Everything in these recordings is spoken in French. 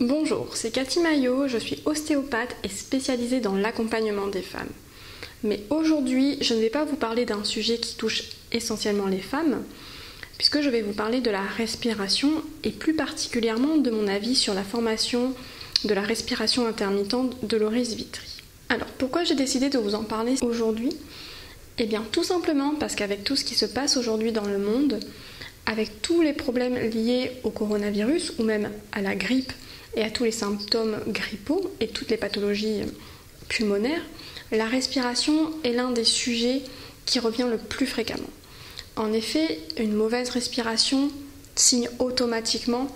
Bonjour, c'est Cathy Maillot, je suis ostéopathe et spécialisée dans l'accompagnement des femmes. Mais aujourd'hui, je ne vais pas vous parler d'un sujet qui touche essentiellement les femmes, puisque je vais vous parler de la respiration et plus particulièrement de mon avis sur la formation de la respiration intermittente de Loris Vitry. Alors, pourquoi j'ai décidé de vous en parler aujourd'hui ? Eh bien, tout simplement parce qu'avec tout ce qui se passe aujourd'hui dans le monde, avec tous les problèmes liés au coronavirus ou même à la grippe et à tous les symptômes grippaux et toutes les pathologies pulmonaires, la respiration est l'un des sujets qui revient le plus fréquemment. En effet, une mauvaise respiration signe automatiquement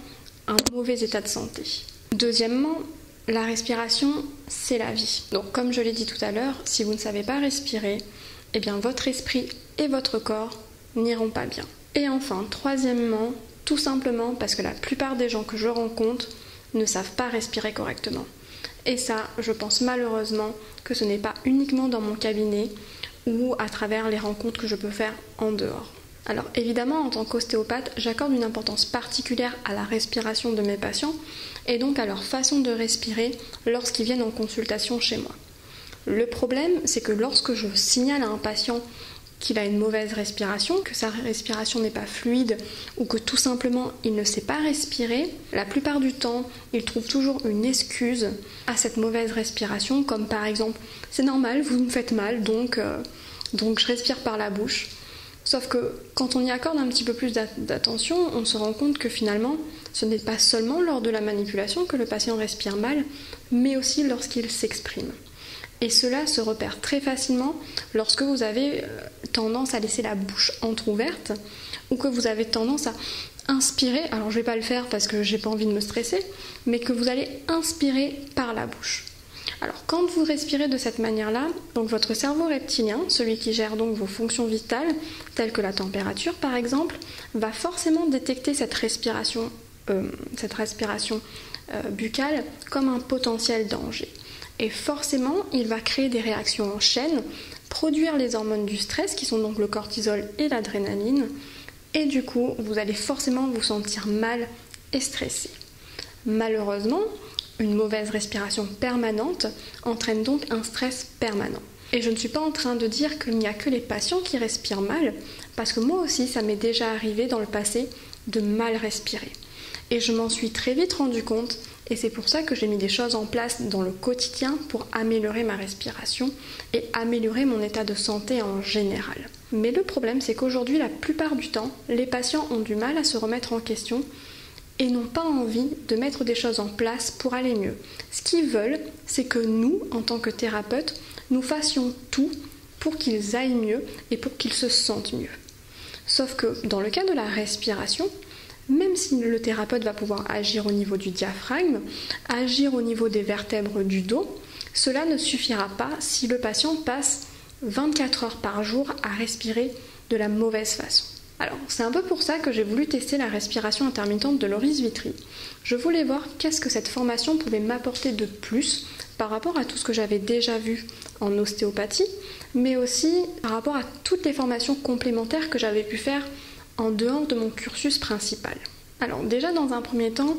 un mauvais état de santé. Deuxièmement, la respiration, c'est la vie. Donc comme je l'ai dit tout à l'heure, si vous ne savez pas respirer, eh bien votre esprit et votre corps n'iront pas bien. Et enfin, troisièmement, tout simplement parce que la plupart des gens que je rencontre ne savent pas respirer correctement. Et ça, je pense malheureusement que ce n'est pas uniquement dans mon cabinet ou à travers les rencontres que je peux faire en dehors. Alors évidemment, en tant qu'ostéopathe, j'accorde une importance particulière à la respiration de mes patients et donc à leur façon de respirer lorsqu'ils viennent en consultation chez moi. Le problème, c'est que lorsque je signale à un patient qu'il a une mauvaise respiration, que sa respiration n'est pas fluide ou que tout simplement il ne sait pas respirer, la plupart du temps, il trouve toujours une excuse à cette mauvaise respiration, comme par exemple « c'est normal, vous me faites mal, donc je respire par la bouche ». Sauf que quand on y accorde un petit peu plus d'attention, on se rend compte que finalement, ce n'est pas seulement lors de la manipulation que le patient respire mal, mais aussi lorsqu'il s'exprime. Et cela se repère très facilement lorsque vous avez tendance à laisser la bouche entrouverte ou que vous avez tendance à inspirer, alors je ne vais pas le faire parce que j'ai pas envie de me stresser, mais que vous allez inspirer par la bouche. Alors quand vous respirez de cette manière-là, donc votre cerveau reptilien, celui qui gère donc vos fonctions vitales, telles que la température par exemple, va forcément détecter cette respiration buccale comme un potentiel danger. Et forcément, il va créer des réactions en chaîne, produire les hormones du stress, qui sont donc le cortisol et l'adrénaline, et du coup, vous allez forcément vous sentir mal et stressé. Malheureusement, une mauvaise respiration permanente entraîne donc un stress permanent. Et je ne suis pas en train de dire qu'il n'y a que les patients qui respirent mal, parce que moi aussi, ça m'est déjà arrivé dans le passé de mal respirer. Et je m'en suis très vite rendu compte, et c'est pour ça que j'ai mis des choses en place dans le quotidien pour améliorer ma respiration et améliorer mon état de santé en général. Mais le problème, c'est qu'aujourd'hui, la plupart du temps, les patients ont du mal à se remettre en question et n'ont pas envie de mettre des choses en place pour aller mieux. Ce qu'ils veulent, c'est que nous, en tant que thérapeutes, nous fassions tout pour qu'ils aillent mieux et pour qu'ils se sentent mieux. Sauf que dans le cas de la respiration, même si le thérapeute va pouvoir agir au niveau du diaphragme, agir au niveau des vertèbres du dos, cela ne suffira pas si le patient passe 24 heures par jour à respirer de la mauvaise façon. Alors, c'est un peu pour ça que j'ai voulu tester la respiration intermittente de Loris Vitry. Je voulais voir qu'est-ce que cette formation pouvait m'apporter de plus par rapport à tout ce que j'avais déjà vu en ostéopathie, mais aussi par rapport à toutes les formations complémentaires que j'avais pu faire en dehors de mon cursus principal. Alors déjà dans un premier temps,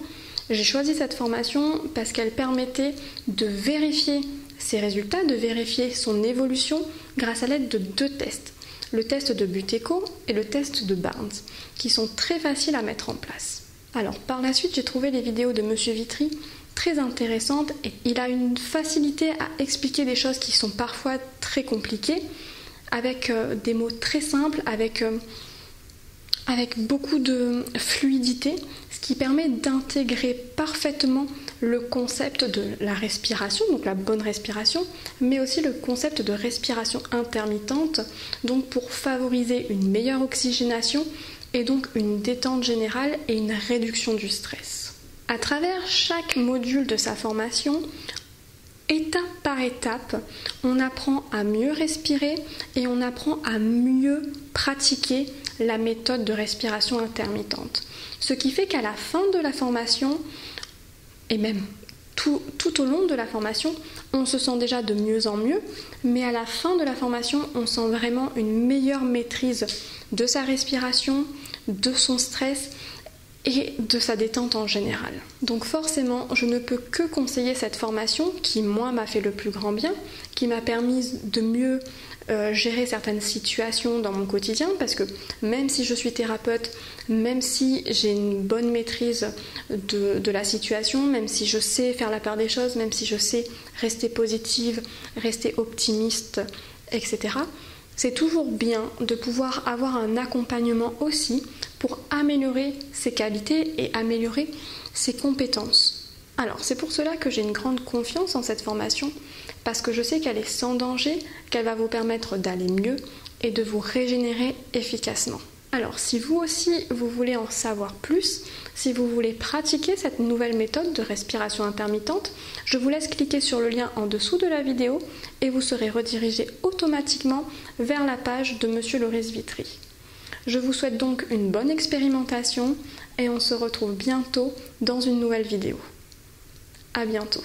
j'ai choisi cette formation parce qu'elle permettait de vérifier ses résultats, de vérifier son évolution grâce à l'aide de 2 tests. Le test de Buteyko et le test de Barnes, qui sont très faciles à mettre en place. Alors par la suite, j'ai trouvé les vidéos de Monsieur Vitry très intéressantes et il a une facilité à expliquer des choses qui sont parfois très compliquées avec des mots très simples, avec beaucoup de fluidité, ce qui permet d'intégrer parfaitement le concept de la respiration, donc la bonne respiration, mais aussi le concept de respiration intermittente, donc pour favoriser une meilleure oxygénation et donc une détente générale et une réduction du stress. À travers chaque module de sa formation, étape par étape, on apprend à mieux respirer et on apprend à mieux pratiquer la méthode de respiration intermittente. Ce qui fait qu'à la fin de la formation, et même tout au long de la formation, on se sent déjà de mieux en mieux, mais à la fin de la formation, on sent vraiment une meilleure maîtrise de sa respiration, de son stress et de sa détente en général. Donc forcément, je ne peux que conseiller cette formation qui, moi, m'a fait le plus grand bien, qui m'a permis de mieux gérer certaines situations dans mon quotidien, parce que même si je suis thérapeute, même si j'ai une bonne maîtrise de la situation, même si je sais faire la part des choses, même si je sais rester positive, rester optimiste, etc., c'est toujours bien de pouvoir avoir un accompagnement aussi pour améliorer ses qualités et améliorer ses compétences. Alors, c'est pour cela que j'ai une grande confiance en cette formation, parce que je sais qu'elle est sans danger, qu'elle va vous permettre d'aller mieux et de vous régénérer efficacement. Alors, si vous aussi, vous voulez en savoir plus, si vous voulez pratiquer cette nouvelle méthode de respiration intermittente, je vous laisse cliquer sur le lien en dessous de la vidéo et vous serez redirigé automatiquement vers la page de Monsieur Loris Vitry. Je vous souhaite donc une bonne expérimentation et on se retrouve bientôt dans une nouvelle vidéo. À bientôt.